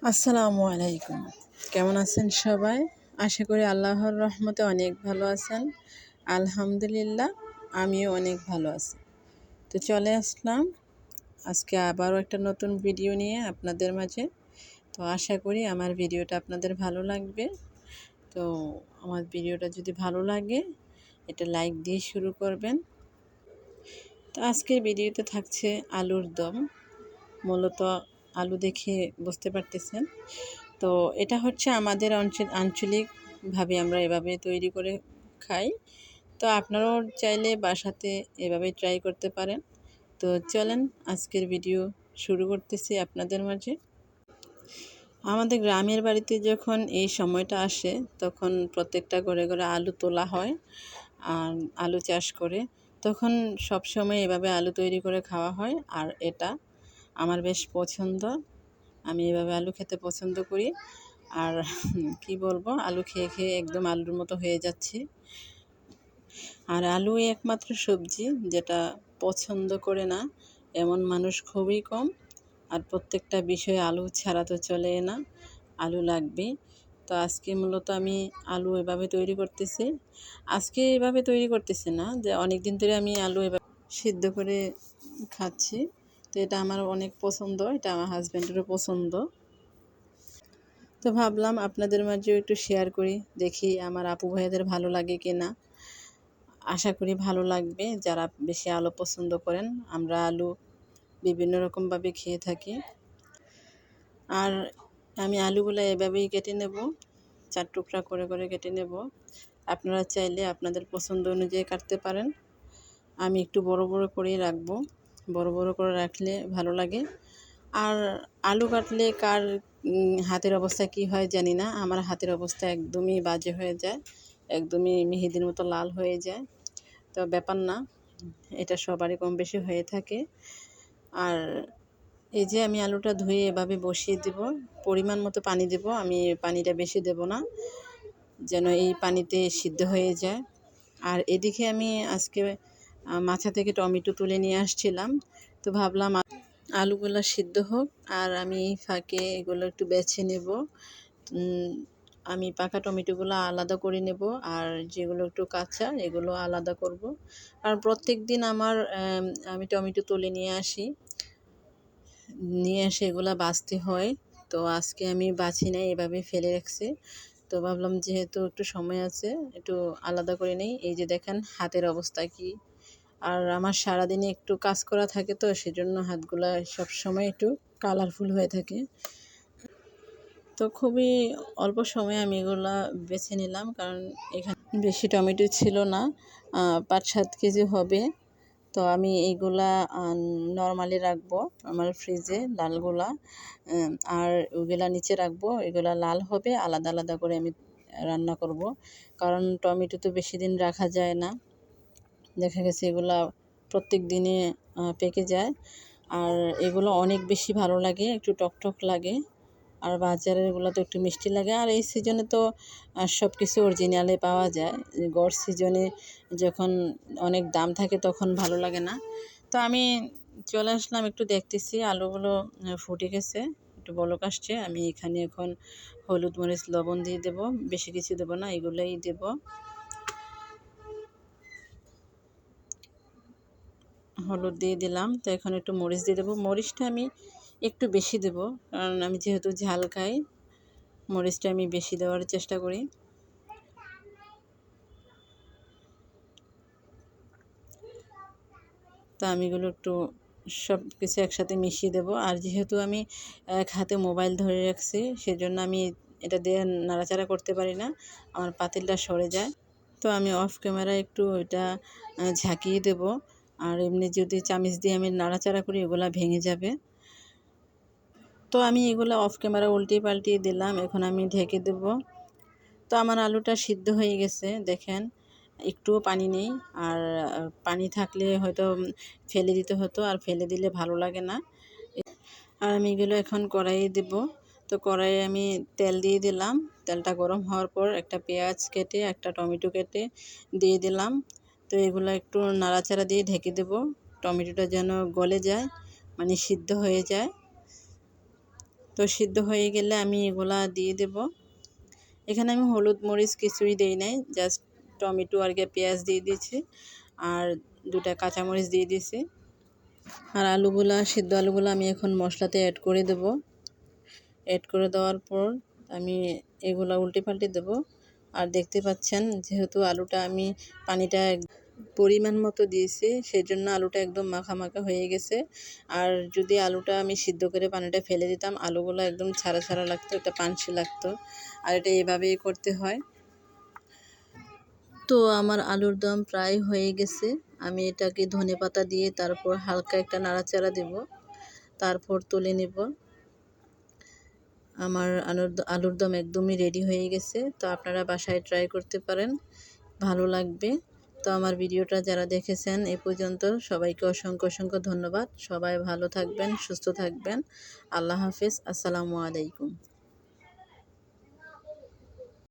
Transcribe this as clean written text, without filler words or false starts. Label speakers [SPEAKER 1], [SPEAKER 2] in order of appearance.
[SPEAKER 1] আসসালামু আলাইকুম। কেমন আছেন সবাই? আশা করি আল্লাহর রহমতে অনেক ভালো আছেন। আলহামদুলিল্লাহ, আমিও অনেক ভালো আছি। তো চলে আসলাম আজকে আবারও একটা নতুন ভিডিও নিয়ে আপনাদের মাঝে। তো আশা করি আমার ভিডিওটা আপনাদের ভালো লাগবে। তো আমার ভিডিওটা যদি ভালো লাগে এটা লাইক দিয়ে শুরু করবেন। তো আজকের ভিডিওতে থাকছে আলুর দম। মূলত আলু দেখে বুঝতে পারতেছেন। তো এটা হচ্ছে আমাদের আঞ্চলিকভাবে আমরা এভাবে তৈরি করে খাই। তো আপনারাও চাইলে বাসাতে এভাবে ট্রাই করতে পারেন। তো চলেন আজকের ভিডিও শুরু করতেছি আপনাদের মাঝে। আমাদের গ্রামের বাড়িতে যখন এই সময়টা আসে তখন প্রত্যেকটা ঘরে ঘরে আলু তোলা হয় আর আলু চাষ করে। তখন সবসময় এভাবে আলু তৈরি করে খাওয়া হয় আর এটা আমার বেশ পছন্দ। আমি এভাবে আলু খেতে পছন্দ করি। আর কি বলবো, আলু খেয়ে খেয়ে একদম আলুর মতো হয়ে যাচ্ছে। আর আলু একমাত্র সবজি যেটা পছন্দ করে না এমন মানুষ খুবই কম। আর প্রত্যেকটা বিষয়ে আলু ছাড়া তো চলে না, আলু লাগবে। তো আজকে মূলত আমি আলু এভাবে তৈরি করতেছি। আজকে এভাবে তৈরি করতেছি না, যে অনেক দিন ধরে আমি আলু এভাবে সিদ্ধ করে খাচ্ছি। তো এটা আমার অনেক পছন্দ, এটা আমার হাজব্যান্ডেরও পছন্দ। তো ভাবলাম আপনাদের মাঝেও একটু শেয়ার করি, দেখি আমার আপু ভাইয়াদের ভালো লাগে কি না। আশা করি ভালো লাগবে যারা বেশি আলু পছন্দ করেন। আমরা আলু বিভিন্ন রকমভাবে খেয়ে থাকি। আর আমি আলুগুলো এভাবেই কেটে নেব, 4 টুকরা করে করে কেটে নেব। আপনারা চাইলে আপনাদের পছন্দ অনুযায়ী কাটতে পারেন। আমি একটু বড় বড় করেই রাখবো, বড় বড় করে রাখলে ভালো লাগে। আর আলু কাটলে কার হাতের অবস্থা কি হয় জানি না, আমার হাতের অবস্থা একদমই বাজে হয়ে যায়, একদমই মেহেদির মতো লাল হয়ে যায়। তো ব্যাপার না, এটা সবারই কম বেশি হয়ে থাকে। আর এই যে আমি আলুটা ধুয়ে এভাবে বসিয়ে দেব, পরিমাণ মতো পানি দেব, আমি পানিটা বেশি দেব না, যেন এই পানিতে সিদ্ধ হয়ে যায়। আর এদিকে আমি আজকে মাছা থেকে টমেটো তুলে নিয়ে আসছিলাম। তো ভাবলাম আলুগুলো সিদ্ধ হোক আর আমি এই ফাঁকে এগুলো একটু বেছে নেব। আমি পাকা টমেটোগুলো আলাদা করে নেব আর যেগুলো একটু কাঁচা এগুলো আলাদা করব। আর প্রত্যেক দিন আমি টমেটো তুলে নিয়ে এসে এগুলো বাছতে হয়। তো আজকে আমি বাছি নাই, এভাবে ফেলে রাখছি। তো ভাবলাম যেহেতু একটু সময় আছে একটু আলাদা করে নেই। এই যে দেখেন হাতের অবস্থা কি। আর আমার সারাদিনে একটু কাজ করা থাকে, তো সেজন্য হাতগুলা সবসময় একটু কালারফুল হয়ে থাকে। তো খুবই অল্প সময়ে আমি এগুলা বেছে নিলাম, কারণ এখানে বেশি টমেটো ছিল না, 5-7 কেজি হবে। তো আমি এইগুলা নরমালি রাখবো আমার ফ্রিজে, লালগুলা আর ওগুলা নিচে রাখবো। এগুলা লাল হবে, আলাদা আলাদা করে আমি রান্না করব। কারণ টমেটো তো বেশি দিন রাখা যায় না, দেখা গেছে এগুলা প্রত্যেক দিনে পেকে যায়। আর এগুলো অনেক বেশি ভালো লাগে, একটু টকটক লাগে। আর বাজারের এগুলো তো একটু মিষ্টি লাগে। আর এই সিজনে তো সব কিছু অরিজিনালে পাওয়া যায়। গড় সিজনে যখন অনেক দাম থাকে তখন ভালো লাগে না। তো আমি চলে আসলাম, একটু দেখতেছি আলুগুলো ফুটে গেছে, একটু বলক আসছে। আমি এখানে এখন হলুদ মরিচ লবণ দিয়ে দেব, বেশি কিছু দেব না, এগুলোই দেব। হলুদ দিয়ে দিলাম, তো এখন একটু মরিচ দিয়ে দেবো। মরিচটা আমি একটু বেশি দেব, কারণ আমি যেহেতু ঝাল খাই, মরিচটা আমি বেশি দেওয়ার চেষ্টা করি। তো আমি এগুলো একটু সব কিছু একসাথে মিশিয়ে দেব। আর যেহেতু আমি এক হাতে মোবাইল ধরে রাখছি, সেজন্য আমি এটা দিয়ে নাড়াচাড়া করতে পারি না, আমার পাতিলটা সরে যায়। তো আমি অফ ক্যামেরা একটু এটা ঝাঁকিয়ে দেব। আর এমনি যদি চামিচ দিয়ে আমি নাড়াচাড়া করি এগুলো ভেঙে যাবে। তো আমি এগুলো অফ ক্যামেরা উল্টিয়ে পাল্টিয়ে দিলাম, এখন আমি ঢেকে দেব। তো আমার আলুটা সিদ্ধ হয়ে গেছে, দেখেন একটুও পানি নেই। আর পানি থাকলে হয়তো ফেলে দিতে হতো, আর ফেলে দিলে ভালো লাগে না। আর আমি এগুলো এখন কড়াইয়ে দেব। তো কড়াইয়ে আমি তেল দিয়ে দিলাম, তেলটা গরম হওয়ার পর একটা পেঁয়াজ কেটে একটা টমেটো কেটে দিয়ে দিলাম। তো এগুলো একটু নাড়াচাড়া দিয়ে ঢেকে দেব, টমেটোটা যেন গলে যায়, মানে সিদ্ধ হয়ে যায়। তো সিদ্ধ হয়ে গেলে আমি এগুলা দিয়ে দেব। এখানে আমি হলুদ মরিচ কিছুই দেই নাই, জাস্ট টমেটো আর পেঁয়াজ দিয়ে দিয়েছি আর 2টা কাঁচামরিচ দিয়ে দিয়েছি। আর আলুগুলা, সিদ্ধ আলুগুলো আমি এখন মশলাতে অ্যাড করে দেব। অ্যাড করে দেওয়ার পর আমি এগুলা উল্টে পাল্টে দেব। আর দেখতে পাচ্ছেন যেহেতু আলুটা আমি পানিটা পরিমাণ মতো দিয়েছি, সেজন্য আলুটা একদম মাখা মাখা হয়ে গেছে। আর যদি আলুটা আমি সিদ্ধ করে পানিটা ফেলে দিতাম, আলুগুলো একদম ছাড়া ছাড়া লাগতো, একটা পানসি লাগতো। আর এটা এভাবেই করতে হয়। তো আমার আলুর দম প্রায় হয়ে গেছে। আমি এটাকে ধনেপাতা দিয়ে তারপর হালকা একটা নাড়াচাড়া দেব, তারপর তুলে নেব। আমার আলুর দম একদমই রেডি হয়ে গেছে। তো আপনারা বাসায় ট্রাই করতে পারেন, ভালো লাগবে। তো আমার ভিডিওটা যারা দেখেছেন এ পর্যন্ত সবাইকে অসংখ্য অসংখ্য ধন্যবাদ। সবাই ভালো থাকবেন, সুস্থ থাকবেন। আল্লাহ হাফেজ। আসসালামু আলাইকুম।